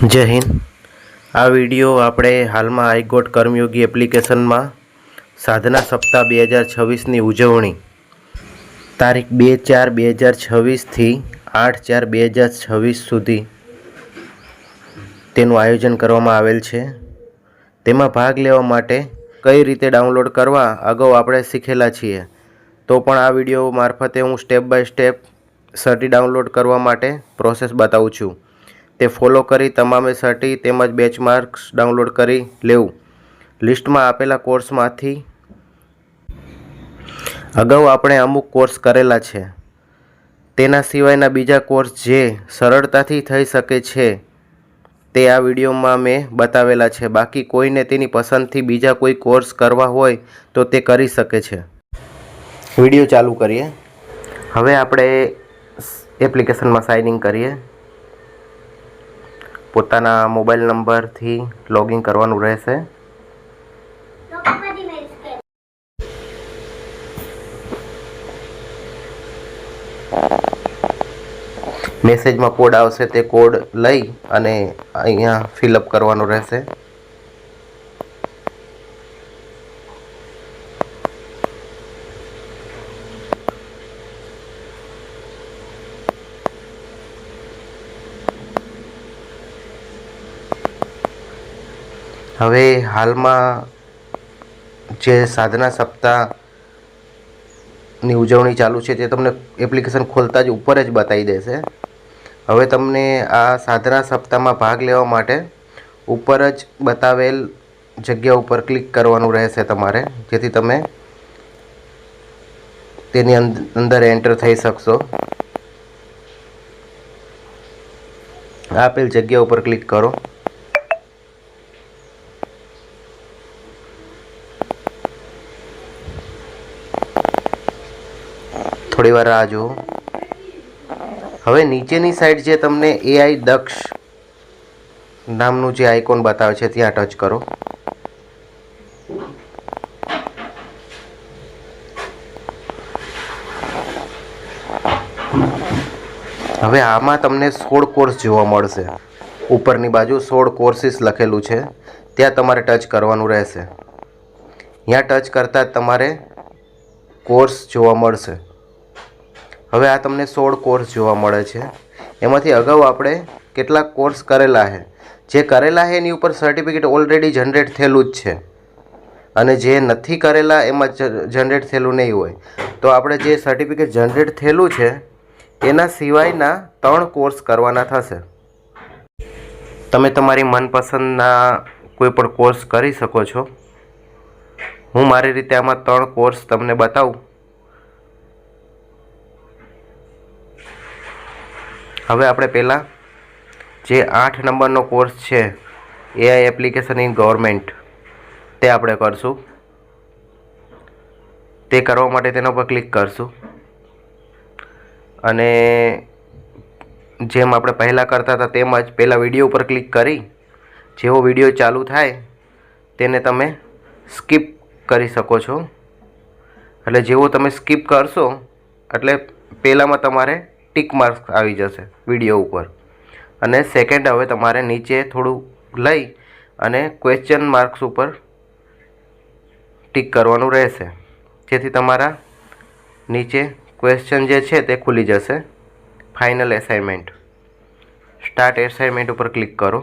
જય હિન્દ। આ વિડીયો આપણે હાલમાં આઈગોટ કર્મયોગી એપ્લિકેશનમાં સાધના સપ્તાહ 2026ની ઉજવણી તારીખ 2/4/2026થી 8/4/2026 સુધી તેનું આયોજન કરવામાં આવેલ છે। તેમાં ભાગ લેવા માટે કઈ રીતે ડાઉનલોડ કરવા અગાઉ આપણે શીખેલા છીએ, તો પણ આ વિડીયો મારફતે હું સ્ટેપ બાય સ્ટેપ સર્ટી ડાઉનલોડ કરવા માટે પ્રોસેસ બતાવું છું। તે ફોલો કરી તમામે સર્ટી તેમજ બેચમાર્ક્સ ડાઉનલોડ કરી લેવું। લિસ્ટમાં આપેલા કોર્સમાંથી અગાઉ આપણે અમુક કોર્સ કરેલા છે, તેના સિવાયના બીજા કોર્સ જે સરળતાથી થઈ શકે છે તે આ વિડીયોમાં મેં બતાવેલા છે। બાકી કોઈને તેની પસંદથી બીજા કોઈ કોર્સ કરવા હોય તો તે કરી શકે છે। વિડીયો ચાલુ કરીએ। હવે આપણે એપ્લિકેશનમાં સાઇન ઇન કરીએ। પોતાના મોબાઈલ નંબરથી લોગિન કરવાનું રહેશે। મેસેજમાં કોડ આવશે, તે કોડ લઈ અને અહીંયા ફિલઅપ કરવાનો રહેશે। હવે હાલમાં જે સાધના સપ્તાહની ઉજવણી ચાલુ છે તે તમને એપ્લિકેશન ખોલતા જ ઉપર જ બતાવી દેશે। હવે તમને આ સાધના સપ્તાહમાં ભાગ લેવા માટે ઉપર જ બતાવેલ જગ્યા ઉપર ક્લિક કરવાનું રહેશે તમારે, જેથી તમે તેની અંદર એન્ટર થઈ શકશો। આપેલ જગ્યા ઉપર ક્લિક કરો। થોડી વાર રાહ જુઓ। હવે નીચેની સાઈડ જે તમને AI દક્ષ નામનું જે આઇકોન બતાવે છે ત્યાં ટચ કરો। હવે આમાં તમને 16 કોર્સ જોવા મળશે। ઉપરની બાજુ 16 કોર્સીસ લખેલું છે, ત્યાં તમારે ટચ કરવાનું રહેશે। ત્યાં ટચ કરતાં જ તમારે કોર્સ જોવા મળશે। હવે આ તમને 16 કોર્સ જોવા મળે છે। એમાંથી અગાઉ આપણે કેટલાક કોર્સ કરેલા છે, જે કરેલા છે એની ઉપર સર્ટિફિકેટ ઓલરેડી જનરેટ થયેલું જ છે, અને જે નથી કરેલા એમાં જનરેટ થયેલું નહીં હોય। તો આપણે જે સર્ટિફિકેટ જનરેટ થયેલું છે એના સિવાયના 3 કોર્સ કરવાના થશે। તમે તમારી મનપસંદના કોઈ પણ કોર્સ કરી શકો છો। હું મારી રીતે આમાં 3 કોર્સ તમને બતાવું। હવે આપણે પહેલાં જે 8 નંબરનો કોર્સ છે AI એપ્લિકેશન ઇન ગવર્મેન્ટ, તે આપણે કરશું। તે કરવા માટે તેના પર ક્લિક કરશું, અને જેમ આપણે પહેલાં કરતા હતા તેમ જ પહેલાં વિડીયો ઉપર ક્લિક કરી જેવો વિડીયો ચાલુ થાય તેને તમે સ્કીપ કરી શકો છો। એટલે જેવો તમે સ્કીપ કરશો એટલે પહેલાંમાં તમારે ટિક માર્ક્સ આવી જશે વિડીયો ઉપર, અને સેકન્ડ હવે તમારે નીચે થોડું લઈ અને ક્વેશ્ચન માર્ક્સ ઉપર ટિક કરવાનું રહેશે, જેથી તમારા નીચે ક્વેશ્ચન જે છે તે ખુલી જશે। ફાઇનલ એસાઇનમેન્ટ, સ્ટાર્ટ એસાઇનમેન્ટ ઉપર ક્લિક કરો।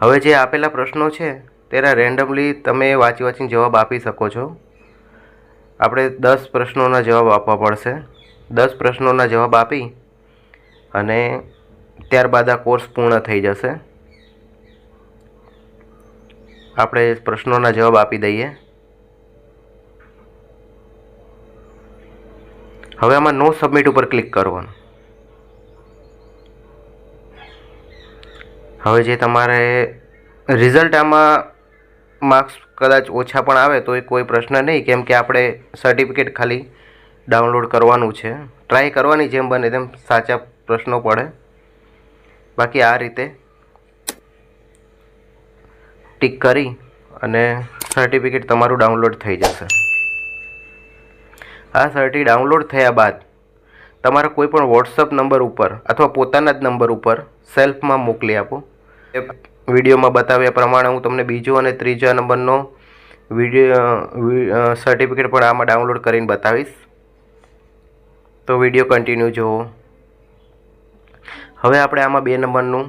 હવે જે આપેલા પ્રશ્નો છે તેના રેન્ડમલી તમે વાંચીને જવાબ આપી શકો છો। આપણે 10 પ્રશ્નોના જવાબ આપવા પડશે। 10 પ્રશ્નોના જવાબ આપી અને ત્યારબાદ આ કોર્સ પૂર્ણ થઈ જશે। આપણે પ્રશ્નોના જવાબ આપી દઈએ। હવે આમાં નો સબમિટ ઉપર ક્લિક કરવાનું। હવે જે તમારે રિઝલ્ટ આમાં માર્ક્સ કદાચ ઓછા પણ આવે તો એ કોઈ પ્રશ્ન નહીં, કેમ કે આપણે સર્ટિફિકેટ ખાલી ડાઉનલોડ કરવાનું છે। ટ્રાય કરવાની જેમ બને તેમ સાચા પ્રશ્નો પડે। બાકી આ રીતે ટિક કરી અને સર્ટિફિકેટ તમારું ડાઉનલોડ થઈ જશે। આ સર્ટી ડાઉનલોડ થયા બાદ તમારા કોઈ પણ વોટ્સઅપ નંબર ઉપર અથવા પોતાના જ નંબર ઉપર સેલ્ફમાં મોકલી આપો. વિડીયોમાં બતાવ્યા પ્રમાણે હું તમને બીજો અને ત્રીજા નંબરનો વિડીયો સર્ટિફિકેટ પણ આમાં ડાઉનલોડ કરીને બતાવીશ. તો વિડીયો કન્ટિન્યુ જુઓ. હવે આપણે આમાં 2 નંબરનું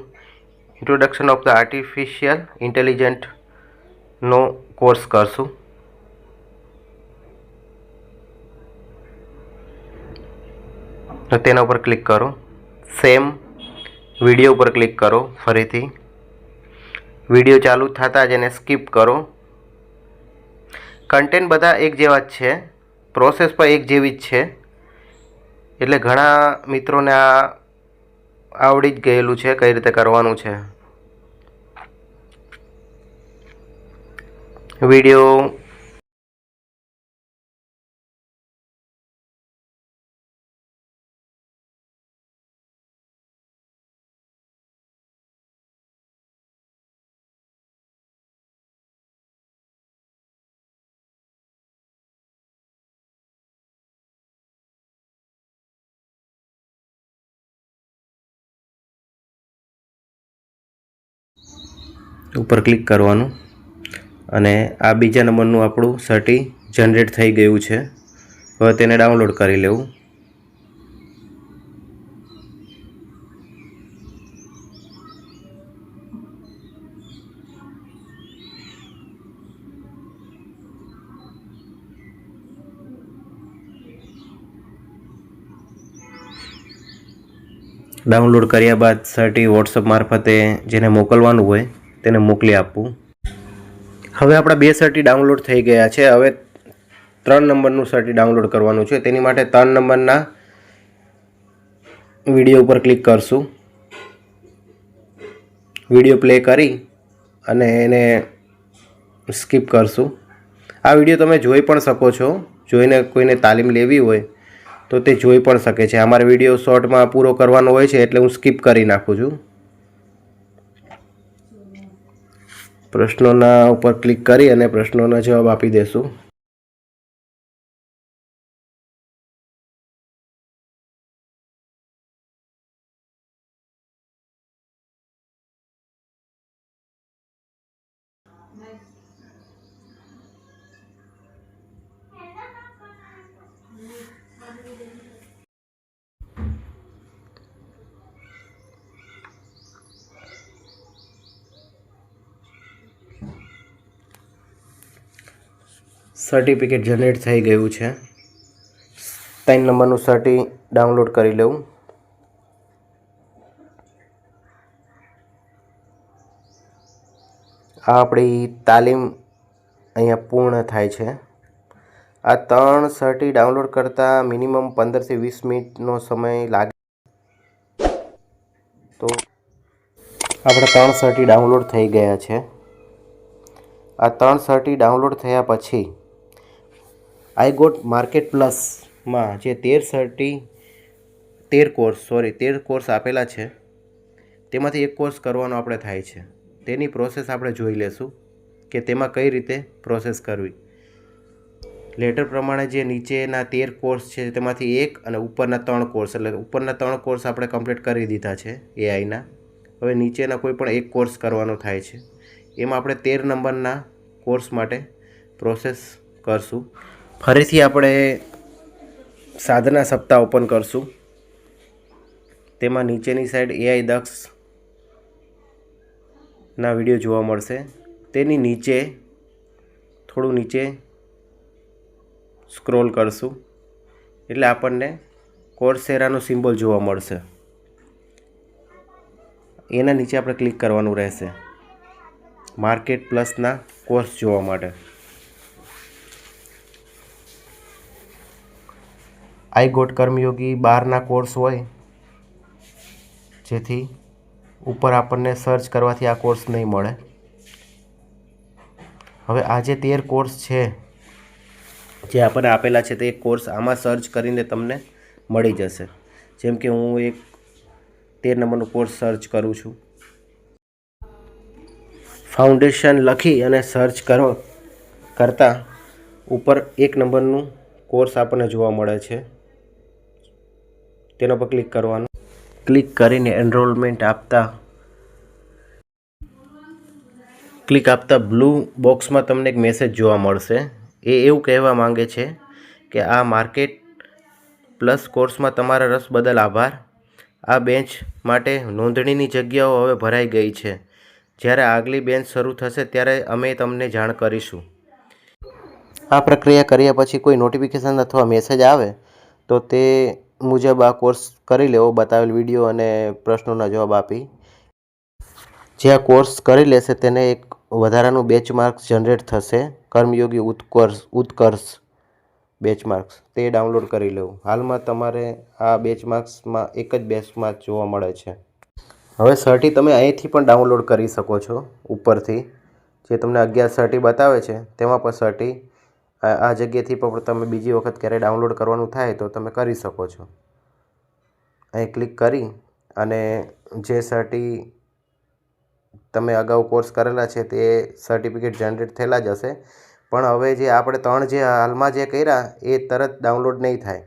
ઇન્ટ્રોડક્શન ઓફ ધ આર્ટિફિશિયલ ઇન્ટેલિજન્ટનો કોર્સ કરશું. તો તેના ઉપર ક્લિક કરો. સેમ વિડીયો ઉપર ક્લિક કરો. ફરીથી વિડીયો ચાલુ થતાં જ એને સ્કીપ કરો. કન્ટેન્ટ બધા એક જેવા જ છે, પ્રોસેસ પણ એક જેવી જ છે, એટલે ઘણા મિત્રોને આ આવડી જ ગયેલું છે કઈ રીતે કરવાનું છે. વિડીયો ઉપર ક્લિક કરવાનું અને આ બીજા નંબરનું આપણું સર્ટી જનરેટ થઈ ગયું છે. હવે તેને ડાઉનલોડ કરી લેવું. ડાઉનલોડ કર્યા બાદ સર્ટી વોટ્સઅપ મારફતે જેને મોકલવાનું હોય તેને મોકલી આપવું. હવે આપણા 2 સર્ટી ડાઉનલોડ થઈ ગયા છે. હવે 3 નંબરનું સર્ટી ડાઉનલોડ કરવાનું છે. તેની માટે 3 નંબરના વિડીયો ઉપર ક્લિક કરશું. વિડીયો પ્લે કરી અને એને સ્કીપ કરશું. આ વિડીયો તમે જોઈ પણ શકો છો. જોઈને કોઈને તાલીમ લેવી હોય તો તે જોઈ પણ શકે છે. અમારો વિડીયો શોર્ટમાં પૂરો કરવાનો હોય છે એટલે હું સ્કીપ કરી નાખું છું. પ્રશ્નોના ઉપર ક્લિક કરી અને પ્રશ્નોના જવાબ આપી દેશું. સર્ટિફિકેટ જનરેટ થઈ ગયું છે. 3 નંબરનું સર્ટી ડાઉનલોડ કરી લેવું. આ આપણી તાલીમ અહીંયા પૂર્ણ થાય છે. આ 3 સર્ટી ડાઉનલોડ કરતાં મિનિમમ 15 થી 20 મિનિટનો સમય લાગે. તો આપણે 3 સર્ટી ડાઉનલોડ થઈ ગયા છે. આ 3 સર્ટી ડાઉનલોડ થયા પછી આઈ ગોટ માર્કેટ પ્લસમાં જે 13 કોર્સ આપેલા છે તેમાંથી એક કોર્સ કરવાનો આપણે થાય છે. તેની પ્રોસેસ આપણે જોઈ લેશું કે તેમાં કઈ રીતે પ્રોસેસ કરવી. લેટર પ્રમાણે જે નીચેના 13 કોર્સ છે તેમાંથી એક અને ઉપરના 3 કોર્સ, એટલે ઉપરના 3 કોર્સ આપણે કમ્પ્લીટ કરી દીધા છે એઆઈના. હવે નીચેના કોઈ પણ એક કોર્સ કરવાનો થાય છે. એમાં આપણે 13 નંબરના કોર્સ માટે પ્રોસેસ કરશું. ફરીથી આપણે સાધના સપ્તાહ ઓપન કરશું. તેમાં નીચેની સાઈડ એઆઈ દક્ષના વિડીયો જોવા મળશે. તેની નીચે થોડું નીચે સ્ક્રોલ કરશું એટલે આપણને કોર્સેરાનો સિમ્બોલ જોવા મળશે. એના નીચે આપણે ક્લિક કરવાનું રહેશે માર્કેટ પ્લસના કોર્સ જોવા માટે. આઈ ગોટ કર્મયોગી 12ના કોર્સ હોય જેથી ઉપર આપણને સર્ચ કરવાથી આ કોર્સ નહીં મળે. હવે આ જે 13 કોર્સ છે જે આપણને આપેલા છે તે કોર્સ આમાં સર્ચ કરીને તમને મળી જશે. જેમ કે હું એક 13 નંબરનો કોર્સ સર્ચ કરું છું. ફાઉન્ડેશન લખી અને સર્ચ કરતાં ઉપર 1 નંબરનું કોર્સ આપણને જોવા મળે છે. તેના પર ક્લિક કરવાનું. ક્લિક કરીને એનરોલમેન્ટ આપતા બ્લુ બોક્સમાં તમને એક મેસેજ જોવા મળશે. એ એવું કહેવા માંગે છે કે આ માર્કેટ પ્લસ કોર્સમાં તમારા રસ બદલ આભાર. આ બેન્ચ માટે નોંધણીની જગ્યાઓ હવે ભરાઈ ગઈ છે. જ્યારે આગલી બેન્ચ શરૂ થશે ત્યારે અમે તમને જાણ કરીશું. આ પ્રક્રિયા કર્યા પછી કોઈ નોટિફિકેશન અથવા મેસેજ આવે તો તે મુજબ આ કોર્સ કરી લેવો. બતાવેલ વિડીયો અને પ્રશ્નોના જવાબ આપી જે આ કોર્સ કરી લેશે તેને એક વધારાનું બેચમાર્ક્સ જનરેટ થશે. કર્મયોગી ઉત્કર્ષ બેચમાર્ક્સ તે ડાઉનલોડ કરી લેવું. હાલમાં તમારે આ બેચમાર્ક્સમાં એક જ બેચમાર્ક જોવા મળે છે. હવે સર્ટી તમે અહીંથી પણ ડાઉનલોડ કરી શકો છો. ઉપરથી જે તમને 11 સર્ટી બતાવે છે તેમાં પણ સર્ટી આ જગ્યાથી પણ તમે બીજી વખત ક્યારે ડાઉનલોડ કરવાનું થાય તો તમે કરી શકો છો. અહીં ક્લિક કરી અને જે સર્ટી તમે અગાઉ કોર્સ કરેલા છે તે સર્ટિફિકેટ જનરેટ થયેલા જ હશે. પણ હવે જે આપણે 3 જે હાલમાં જે કર્યા એ તરત ડાઉનલોડ નહીં થાય.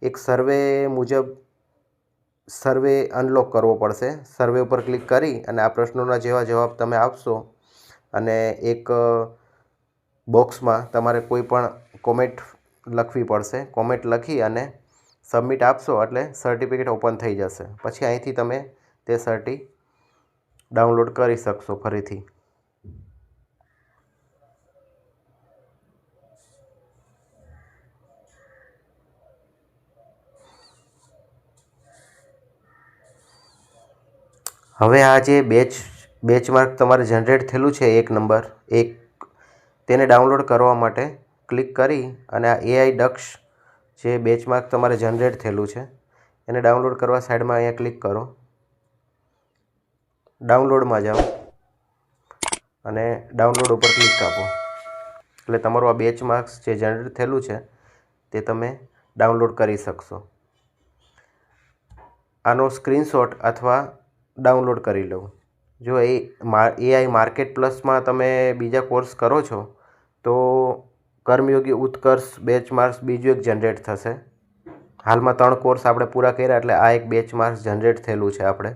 એક સર્વે મુજબ સર્વે અનલોક કરવો પડશે. સર્વે ઉપર ક્લિક કરી અને આ પ્રશ્નોના જેવા જવાબ તમે આપશો અને એક બોક્સમાં તમારે કોઈ પણ કોમેન્ટ લખવી પડશે. કોમેન્ટ લખી અને સબમિટ આપશો એટલે સર્ટિફિકેટ ઓપન થઈ જશે. પછી અહીંથી તમે તે સર્ટી ડાઉનલોડ કરી શકશો ફરીથી. હવે આ જે બેચમાર્ક તમારે જનરેટ થયેલું છે 1 નંબર તેને ડાઉનલોડ કરવા માટે ક્લિક કરી અને આ AI દક્ષ જે બેચમાર્ક તમારે જનરેટ થયેલું છે એને ડાઉનલોડ કરવા સાઈડમાં અહીંયા ક્લિક કરો. ડાઉનલોડમાં જાઓ અને ડાઉનલોડ ઉપર ક્લિક આપો એટલે તમારું આ બેચમાર્ક્સ જે જનરેટ થયેલું છે તે તમે ડાઉનલોડ કરી શકશો. આનો સ્ક્રીનશોટ અથવા ડાઉનલોડ કરી લો. જો AI માર્કેટ પ્લસમાં તમે બીજા કોર્સ કરો છો તો કર્મયોગી ઉત્કર્ષ બેચમાર્ક્સ બીજું એક જનરેટ થશે. હાલમાં 3 કોર્સ આપણે પૂરા કર્યા એટલે આ એક બેચમાર્ક્સ જનરેટ થયેલું છે આપણે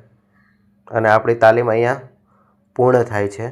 અને આપણી તાલીમ અહીંયા પૂર્ણ થાય છે.